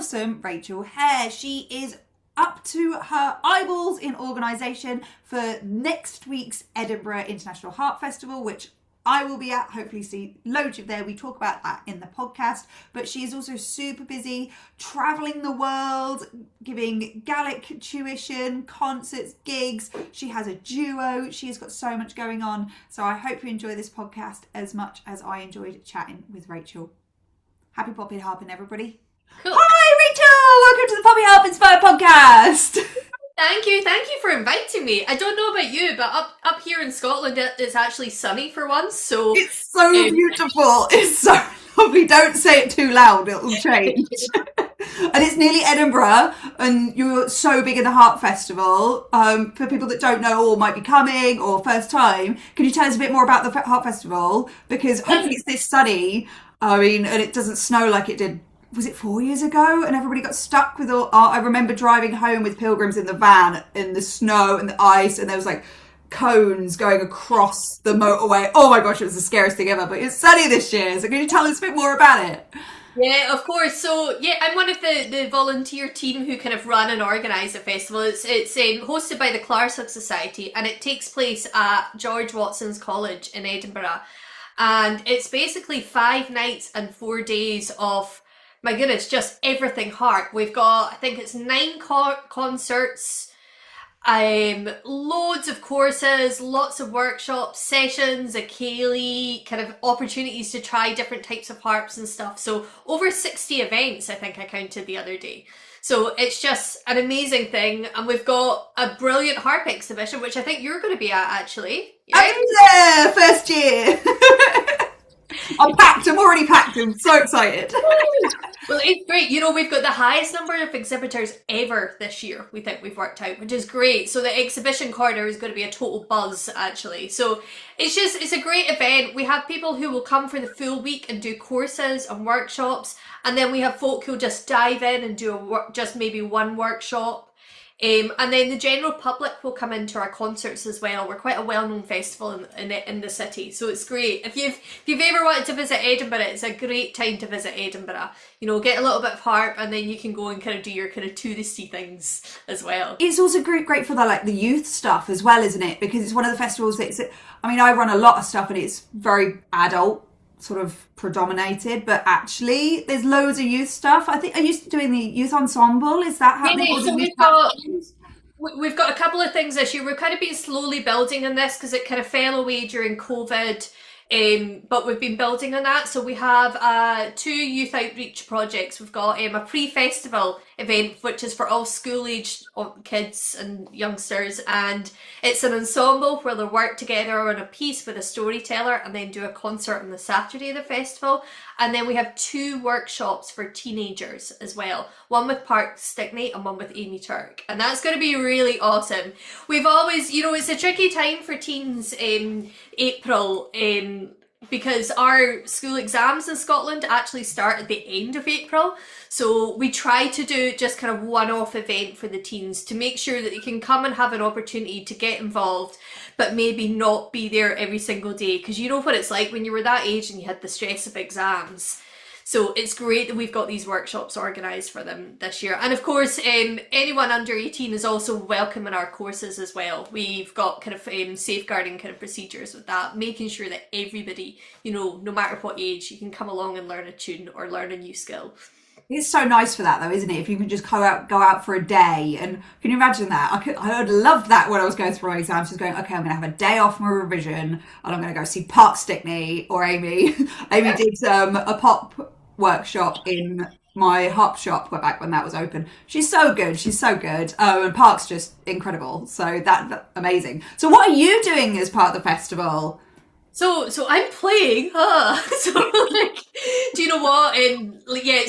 awesome Rachel Hare. She is up to her eyeballs in organisation for next week's Edinburgh International Harp Festival, which I will be at. Hopefully see loads of there. We talk about that in the podcast. But she is also super busy travelling the world, giving Gaelic tuition, concerts, gigs. She has a duo. She has got so much going on. So I hope you enjoy this podcast as much as I enjoyed chatting with Rachel. Happy Poppy Harping, everybody. Cool. Hi, Rachel! Welcome to the PoppyHarp Inspire Podcast. Thank you for inviting me. I don't know about you, but up here in Scotland it's actually sunny for once, so... It's so beautiful. It's so lovely. Don't say it too loud, it'll change. And it's nearly Edinburgh, and you're so big in the Harp Festival. For people that don't know or might be coming or first time, can you tell us a bit more about the Harp Festival? Because hopefully it's this sunny, and it doesn't snow like it did. Was it 4 years ago? And everybody got stuck with all... I remember driving home with pilgrims in the van in the snow and the ice, and there was like cones going across the motorway. Oh my gosh, it was the scariest thing ever. But it's sunny this year, so can you tell us a bit more about it? Yeah, of course. So, yeah, I'm one of the volunteer team who kind of run and organise the festival. It's hosted by the Clarsach Society, and it takes place at George Watson's College in Edinburgh. And it's basically 5 nights and 4 days of... my goodness, just everything harp. We've got, I think it's 9 concerts, loads of courses, lots of workshops, sessions, a ceilidh, kind of opportunities to try different types of harps and stuff. So over 60 events, I think I counted the other day. So it's just an amazing thing. And we've got a brilliant harp exhibition, which I think you're going to be at, actually. I'm there, first year. I'm already packed, I'm so excited. Well, it's great. You know, we've got the highest number of exhibitors ever this year, we think we've worked out, which is great. So the exhibition corner is going to be a total buzz, actually. So it's a great event. We have people who will come for the full week and do courses and workshops. And then we have folk who'll just dive in and do just maybe one workshop. And then the general public will come into our concerts as well. We're quite a well-known festival in the city, so it's great. If you've ever wanted to visit Edinburgh, it's a great time to visit Edinburgh. You know, get a little bit of harp, and then you can go and kind of do your kind of touristy things as well. It's also great for the youth stuff as well, isn't it? Because it's one of the festivals I run a lot of stuff, and it's very adult sort of predominated, but actually there's loads of youth stuff. I think, are you doing the youth ensemble? Is that happening? Yeah, so we've got a couple of things this year. We've kind of been slowly building on this because it kind of fell away during COVID. But we've been building on that. So we have 2 youth outreach projects. We've got a pre-festival event, which is for all school-aged kids and youngsters, and it's an ensemble where they work together on a piece with a storyteller and then do a concert on the Saturday of the festival. And then we have 2 workshops for teenagers as well, one with Park Stickney and one with Amy Turk, and that's going to be really awesome. We've always, it's a tricky time for teens in April, because our school exams in Scotland actually start at the end of April. So we try to do just kind of one-off event for the teens to make sure that they can come and have an opportunity to get involved, but maybe not be there every single day. Because you know what it's like when you were that age and you had the stress of exams. So it's great that we've got these workshops organised for them this year. And of course, anyone under 18 is also welcome in our courses as well. We've got kind of safeguarding kind of procedures with that, making sure that everybody, no matter what age, you can come along and learn a tune or learn a new skill. It's so nice for that though, isn't it? If you can just go out for a day, and can you imagine that? I would love that when I was going through my exams, just going, okay, I'm going to have a day off from a revision, and I'm going to go see Park Stickney or Amy. Amy did a pop workshop in my harp shop back when that was open. She's so good. And Park's just incredible. So that's amazing. So what are you doing as part of the festival? So I'm playing, do you know what?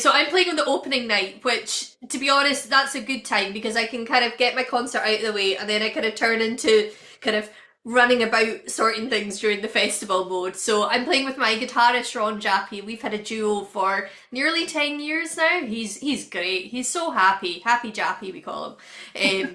So I'm playing on the opening night, which, to be honest, that's a good time because I can kind of get my concert out of the way, and then I kind of turn into kind of running about sorting things during the festival mode. So I'm playing with my guitarist Ron Jappy. We've had a duo for nearly 10 years now. He's great. He's so happy Jappy we call him.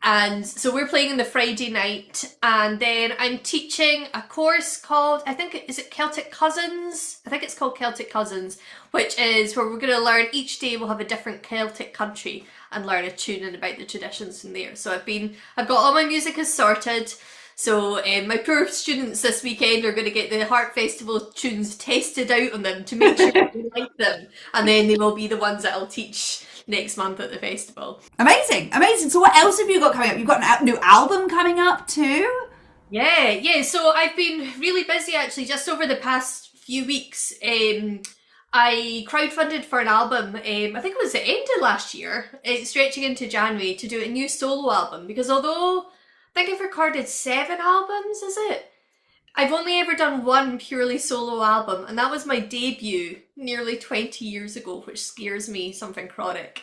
And so we're playing on the Friday night, and then I'm teaching a course called, is it Celtic Cousins? I think it's called Celtic Cousins, which is where we're going to learn each day. We'll have a different Celtic country and learn a tune and about the traditions from there. So I've got all my music is sorted. So my poor students this weekend are going to get the Harp Festival tunes tested out on them to make sure they like them, and then they will be the ones that I'll teach next month at the festival. Amazing. So what else have you got coming up? You've got a new album coming up too? Yeah. So I've been really busy actually just over the past few weeks. I crowdfunded for an album, I think it was the end of last year, stretching into January, to do a new solo album, because although I think I've recorded 7 albums, is it? I've only ever done one purely solo album, and that was my debut nearly 20 years ago, which scares me something chronic.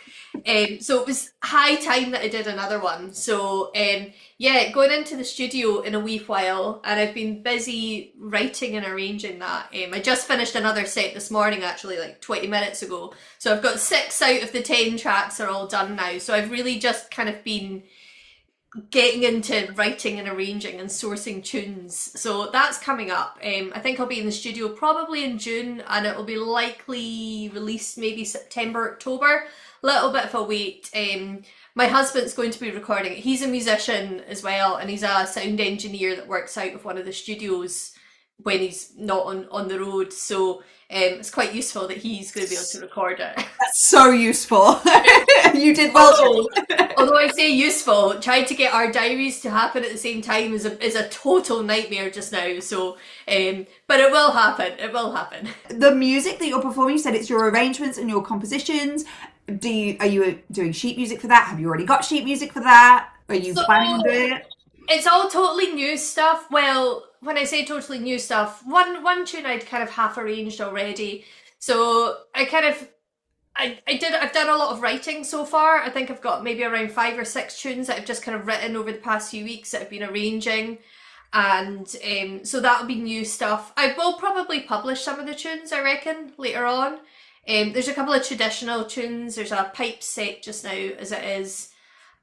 So it was high time that I did another one. So going into the studio in a wee while, and I've been busy writing and arranging that. I just finished another set this morning, actually, like 20 minutes ago. So I've got 6 out of the 10 tracks are all done now. So I've really just kind of been getting into writing and arranging and sourcing tunes. So that's coming up. I think I'll be in the studio probably in June, and it will be likely released maybe September, October. Little bit of a wait. My husband's going to be recording it. He's a musician as well, and he's a sound engineer that works out of one of the studios when he's not on the road. So it's quite useful that he's going to be able to record it. That's so useful. You did well. Although I say useful, trying to get our diaries to happen at the same time is a total nightmare just now. So, but it will happen. It will happen. The music that you're performing, you said it's your arrangements and your compositions. Are you doing sheet music for that? Have you already got sheet music for that? Are you planning on doing it? It's all totally new stuff. Well, when I say totally new stuff, one tune I'd kind of half arranged already. So I've done a lot of writing so far. I think I've got maybe around 5 or 6 tunes that I've just kind of written over the past few weeks that I've been arranging. And so that'll be new stuff. I will probably publish some of the tunes, I reckon, later on. There's a couple of traditional tunes. There's a pipe set just now as it is.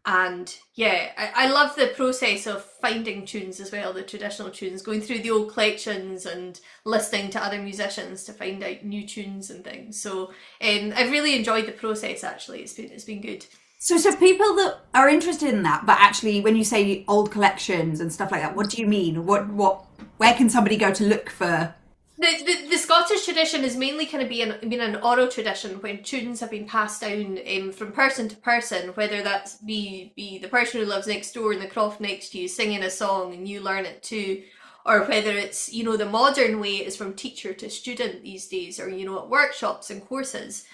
And yeah, I love the process of finding tunes as well, the traditional tunes, going through the old collections and listening to other musicians to find out new tunes and things. So I've really enjoyed the process, actually. It's been good. So people that are interested in that, but actually when you say old collections and stuff like that, what do you mean? Where can somebody go to look for? The Scottish tradition is mainly kind of been an oral tradition when tunes have been passed down from person to person, whether that's be the person who lives next door in the croft next to you singing a song and you learn it too, or whether it's, the modern way is from teacher to student these days, or, at workshops and courses.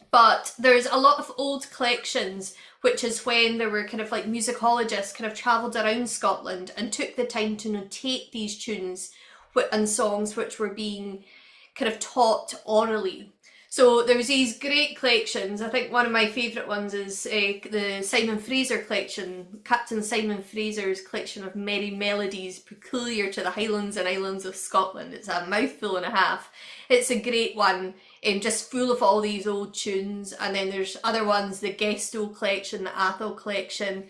But there's a lot of old collections, which is when there were kind of like musicologists kind of travelled around Scotland and took the time to notate these tunes and songs which were being kind of taught orally. So there's these great collections. I think one of my favourite ones is the Simon Fraser collection, Captain Simon Fraser's collection of merry melodies peculiar to the Highlands and Islands of Scotland. It's a mouthful and a half. It's a great one, just full of all these old tunes. And then there's other ones, the Gesto collection, the Athol collection.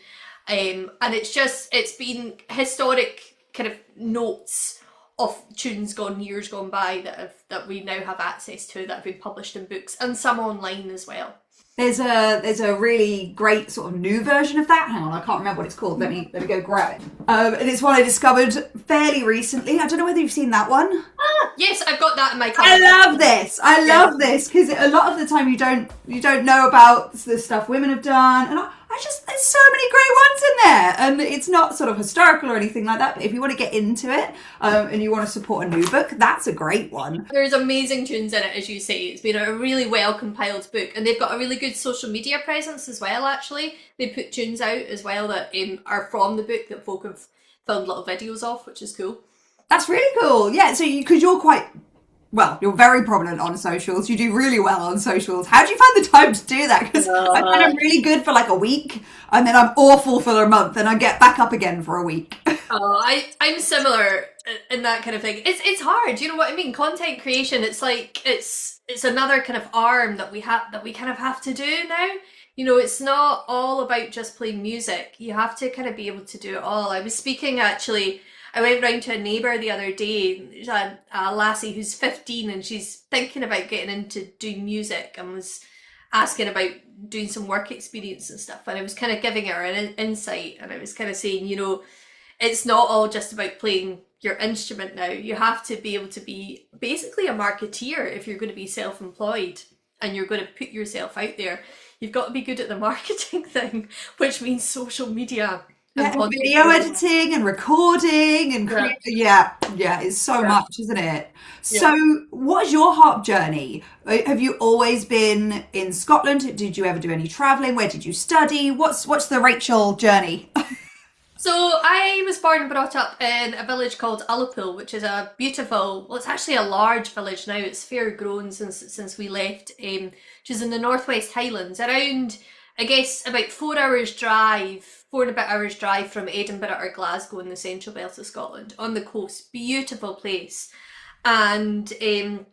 And it's been historic kind of notes of tunes years gone by that we now have access to, that have been published in books, and some online as well. There's a really great sort of new version of that. Hang on, I can't remember what it's called. Let me go grab it. And it's one I discovered fairly recently. I don't know whether you've seen that one. Yes, I've got that in my cupboard. I love this because a lot of the time you don't know about the stuff women have done, and there's so many great ones in there, and it's not sort of historical or anything like that, but if you want to get into it and you want to support a new book, that's a great one. There's amazing tunes in it, as you say. It's been a really well compiled book, and they've got a really good social media presence as well. Actually, they put tunes out as well that are from the book that folk have filmed little videos of, which is cool. That's really cool. Yeah, so because you're very prominent on socials. You do really well on socials. How do you find the time to do that? Because I find I'm really good for like a week, and then I'm awful for a month, and I get back up again for a week. I'm similar in that kind of thing. It's hard, you know what I mean? Content creation, it's like it's another kind of arm that we kind of have to do now. You know, it's not all about just playing music. You have to kind of be able to do it all. I was speaking actually, I went round to a neighbour the other day, there's a lassie who's 15 and she's thinking about getting into doing music and was asking about doing some work experience and stuff. And I was kind of giving her an insight and I was kind of saying, you know, it's not all just about playing your instrument now. You have to be able to be basically a marketeer if you're going to be self-employed and you're going to put yourself out there. You've got to be good at the marketing thing, which means social media. Yeah, and video editing and recording and it's so much, isn't it? Yeah. So, what's your harp journey? Have you always been in Scotland? Did you ever do any traveling? Where did you study? What's the Rachel journey? So I was born and brought up in a village called Ullapool, which is a beautiful, well, it's actually a large village now. It's fair grown since we left, which is in the Northwest Highlands, around, I guess, about 4 hours drive, 4 and a bit hours drive from Edinburgh or Glasgow in the central belt of Scotland, on the coast. Beautiful place. And in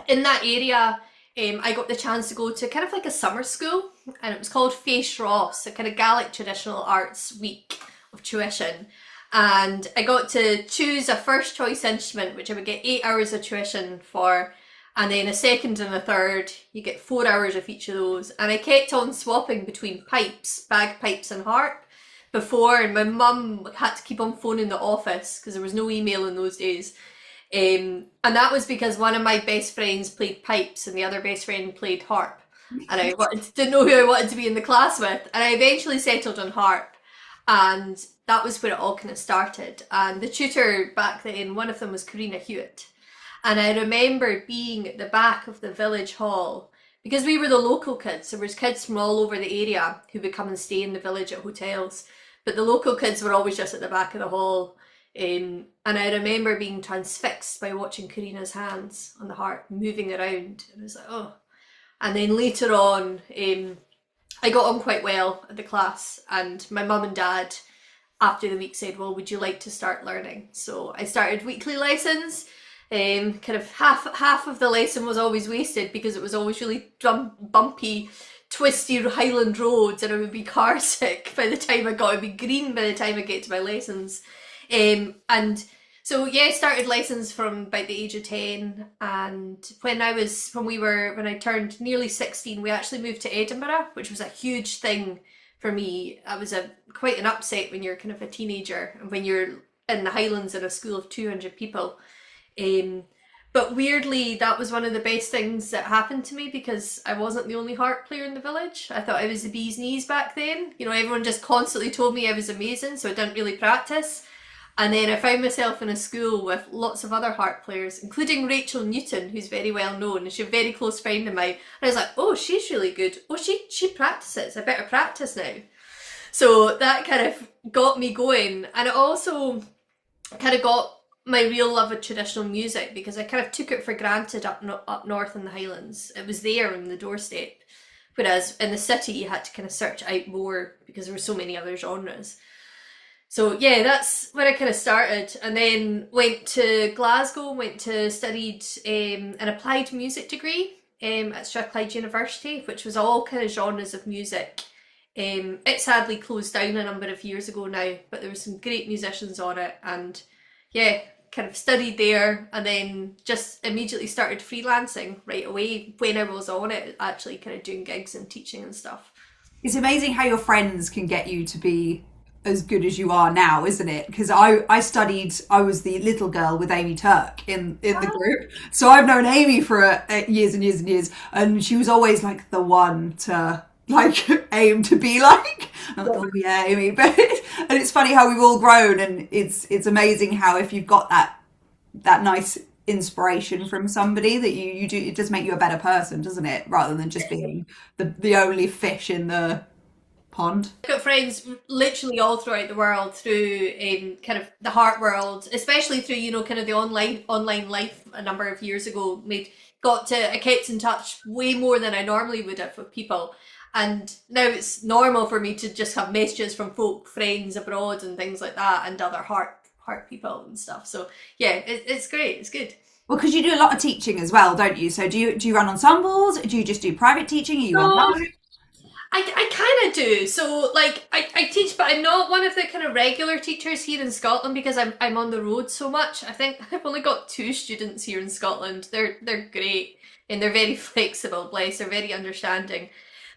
that area, I got the chance to go to kind of like a summer school, and it was called Fèis Ross, a kind of Gaelic traditional arts week of tuition. And I got to choose a first choice instrument, which I would get 8 hours of tuition for, and then a second and a third, you get 4 hours of each of those. And I kept on swapping between pipes, bagpipes and harp before, and my mum had to keep on phoning the office because there was no email in those days. And that was because one of my best friends played pipes and the other best friend played harp. And I didn't know who I wanted to be in the class with. And I eventually settled on harp. And that was where it all kind of started. And the tutor back then, one of them was Karina Hewitt. And I remember being at the back of the village hall, because we were the local kids. There was kids from all over the area who would come and stay in the village at hotels. But the local kids were always just at the back of the hall. And I remember being transfixed by watching Karina's hands on the harp moving around. And I was like, oh. And then later on, I got on quite well at the class, and my mum and dad after the week said, well, would you like to start learning? So I started weekly lessons. Kind of half of the lesson was always wasted because it was always really bumpy, twisty Highland roads, and I would be car sick by the time I got to be green by the time I get to my lessons. And so I started lessons from about the age of 10, and when I turned nearly 16, we actually moved to Edinburgh, which was a huge thing for me. It was quite an upset when you're kind of a teenager and when you're in the Highlands in a school of 200 people. But weirdly, that was one of the best things that happened to me because I wasn't the only harp player in the village. I thought I was the bee's knees back then. You know, everyone just constantly told me I was amazing, so I didn't really practice. And then I found myself in a school with lots of other harp players, including Rachel Newton, who's very well known, and she's a very close friend of mine. And I was like, oh, she's really good. Oh, she practices. I better practice now. So that kind of got me going. And it also kind of got my real love of traditional music because I kind of took it for granted up north in the Highlands. It was there on the doorstep. Whereas in the city, you had to kind of search out more because there were so many other genres. So that's where I kind of started, and then went to Glasgow, studied an applied music degree at Strathclyde University, which was all kind of genres of music. It sadly closed down a number of years ago now, but there were some great musicians on it, and kind of studied there, and then just immediately started freelancing right away when I was on it, actually kind of doing gigs and teaching and stuff. It's amazing how your friends can get you to be as good as you are now, isn't it? Because I was the little girl with Amy Turk in the group, so I've known Amy for years and years and years, and she was always like the one to like aim to be like. Oh yeah, Amy. But and it's funny how we've all grown, and it's amazing how if you've got that nice inspiration from somebody that you do, it does make you a better person, doesn't it? Rather than just being the only fish in the pond. I've got friends literally all throughout the world through kind of the harp world, especially through, you know, kind of the online life a number of years ago. I kept in touch way more than I normally would have with people. And now it's normal for me to just have messages from friends abroad and things like that, and other harp harpy built and stuff. So yeah, it's great. It's good. Well, because you do a lot of teaching as well, don't you? So do you run ensembles? Do you just do private teaching? Are you online? I kind of do. So like I teach, but I'm not one of the kind of regular teachers here in Scotland because I'm on the road so much. I think I've only got 2 students here in Scotland. They're great and they're very flexible. Bless, they're very understanding.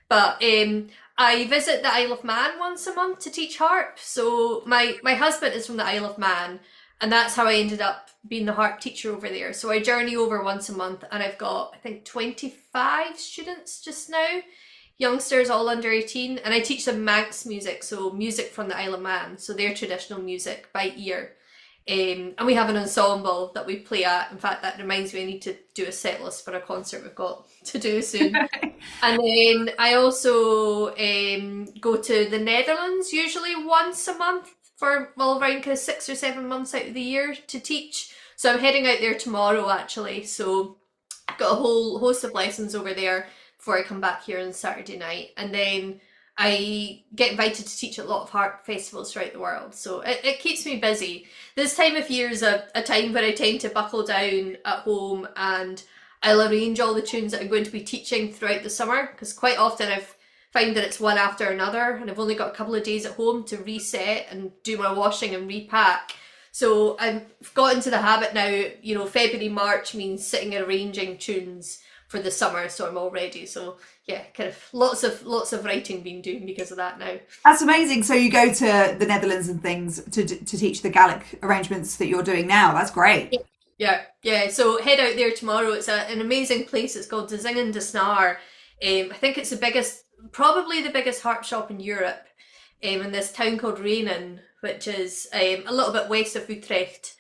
But I visit the Isle of Man once a month to teach harp. So my husband is from the Isle of Man, and that's how I ended up being the harp teacher over there. So I journey over once a month, and I've got I think 25 students just now. Youngsters all under 18, and I teach them Manx music, so music from the Isle of Man, so their traditional music by ear. And we have an ensemble that we play at. In fact, that reminds me I need to do a set list for a concert we've got to do soon. And then I also go to the Netherlands usually once a month for, well, around kind of 6 or 7 months out of the year to teach. So I'm heading out there tomorrow actually, so I've got a whole host of lessons over there before I come back here on Saturday night. And then I get invited to teach at a lot of harp festivals throughout the world. So it keeps me busy. This time of year is a time where I tend to buckle down at home and I'll arrange all the tunes that I'm going to be teaching throughout the summer, because quite often I've found that it's one after another and I've only got a couple of days at home to reset and do my washing and repack. So I've got into the habit now, you know, February, March means sitting and arranging tunes for the summer, so I'm all ready. So yeah, kind of lots of writing being done because of that now. That's amazing. So you go to the Netherlands and things to teach the Gaelic arrangements that you're doing now. That's great. Yeah. So head out there tomorrow. It's an amazing place. It's called De Zingen de Snaar. I think it's probably the biggest harp shop in Europe. In this town called Renen, which is a little bit west of Utrecht.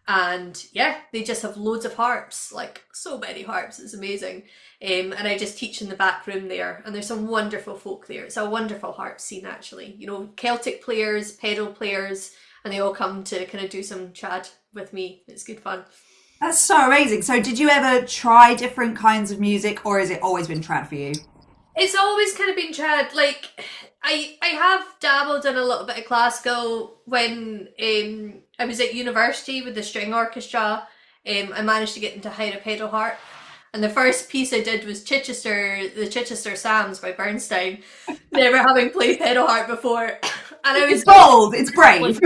And yeah, they just have loads of harps, like so many harps. It's amazing. And I just teach in the back room there, and there's some wonderful folk there. It's a wonderful harp scene actually. You know, Celtic players, pedal players, and they all come to kind of do some trad with me. It's good fun. That's so amazing. So did you ever try different kinds of music, or has it always been trad for you? It's always kind of been trad. Like I have dabbled in a little bit of classical when I was at university with the string orchestra. I managed to get into higher pedal harp, and the first piece I did was the Chichester Psalms by Bernstein, never having played pedal harp before. And I was bold, it's brave.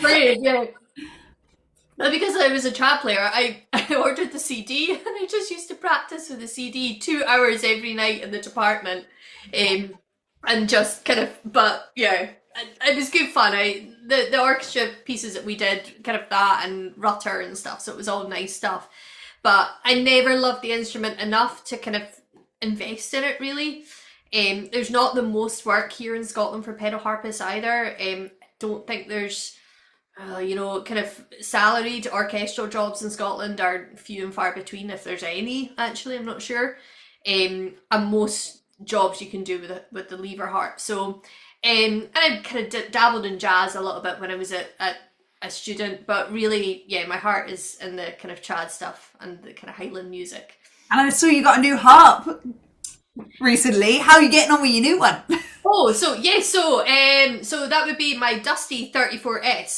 Brave, yeah. But because I was a trad player, I ordered the CD and I just used to practice with the CD 2 hours every night in the department. And just kind of, but yeah, it was good fun. The orchestra pieces that we did, kind of that and Rutter and stuff, so it was all nice stuff. But I never loved the instrument enough to kind of invest in it really. There's not the most work here in Scotland for pedal harpists either. I don't think there's kind of salaried orchestral jobs in Scotland are few and far between, if there's any, actually, I'm not sure. And most jobs you can do with the lever harp. So, and I kind of dabbled in jazz a little bit when I was a student, but really, yeah, my heart is in the kind of trad stuff and the kind of Highland music. And I saw you got a new harp recently. How are you getting on with your new one? So that would be my Dusty 34S.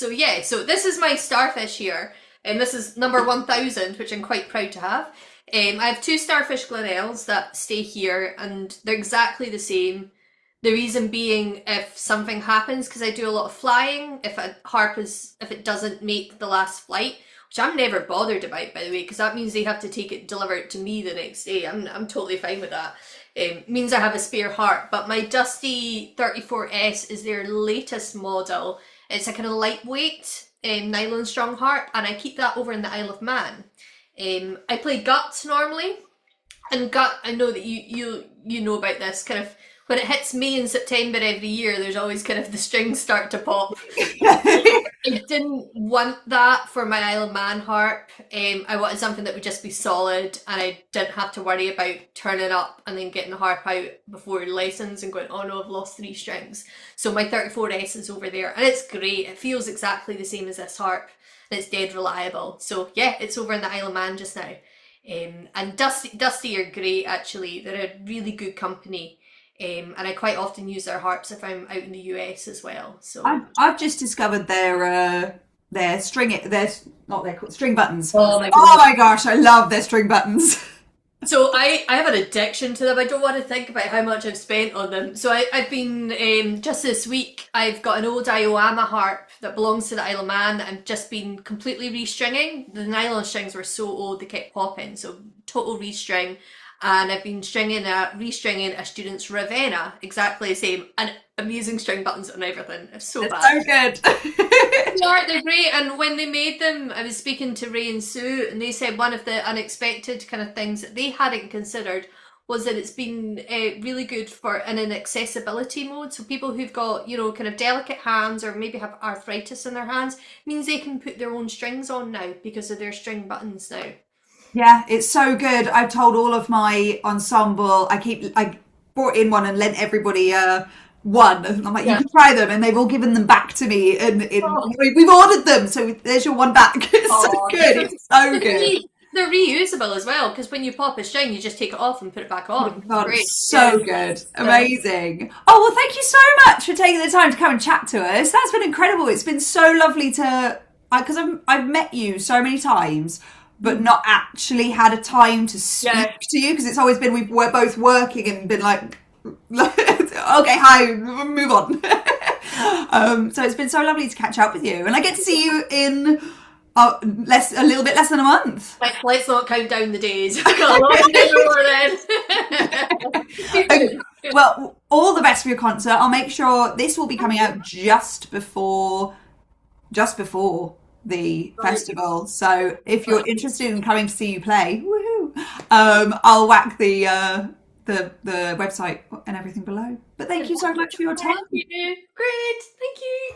So this is my Starfish here, and this is number 1000, which I'm quite proud to have. I have 2 Starfish Glenelgs that stay here, and they're exactly the same. The reason being, if something happens, because I do a lot of flying, if it doesn't make the last flight, which I'm never bothered about, by the way, because that means they have to deliver it to me the next day. I'm totally fine with that. Means I have a spare harp. But my Dusty 34S is their latest model. It's a kind of lightweight nylon strung harp, and I keep that over in the Isle of Man. I play gut normally, and gut, I know that you know about this, kind of when it hits May and September every year, there's always kind of the strings start to pop. I didn't want that for my Isle of Man harp. I wanted something that would just be solid, and I didn't have to worry about turning up and then getting the harp out before lessons and going, oh no, I've lost 3 strings. So my 34S is over there, and it's great. It feels exactly the same as this harp, and it's dead reliable. So yeah, it's over in the Isle of Man just now. And Dusty are great actually. They're a really good company. And I quite often use their harps if I'm out in the US as well. So I've just discovered their their string not their string buttons. Oh my Oh my gosh, I love their string buttons. So I have an addiction to them. I don't want to think about how much I've spent on them. So I've been, just this week, I've got an old Iowama harp that belongs to the Isle of Man that I've just been completely restringing. The nylon strings were so old, they kept popping. So total restring. And I've been restringing a student's Ravenna, exactly the same. And I'm using string buttons and everything. It's so bad. So good. They're great. And when they made them, I was speaking to Ray and Sue, and they said one of the unexpected kind of things that they hadn't considered was that it's been really good for in an accessibility mode. So people who've got, kind of delicate hands or maybe have arthritis in their hands, means they can put their own strings on now because of their string buttons now. Yeah, it's so good. I've told all of my ensemble, I brought in one and lent everybody one. And I'm like, you can try them, and they've all given them back to me. And we've ordered them, so there's your one back. It's so good. It's so good. They're reusable as well, because when you pop a string, you just take it off and put it back on. God, great. So good. Amazing. Oh, well, thank you so much for taking the time to come and chat to us. That's been incredible. It's been so lovely because I've met you so many times, but not actually had a time to speak to you, because it's always been we're both working and been like, okay, hi, move on. So it's been so lovely to catch up with you, and I get to see you in a little bit less than a month. Let's not count down the days. We've got a lot to do then. Well, all the best for your concert. I'll make sure this will be coming out just before the festival. So if you're interested in coming to see you play, woohoo! I'll whack the website and everything below. But thank you so much for your time. Great, thank you.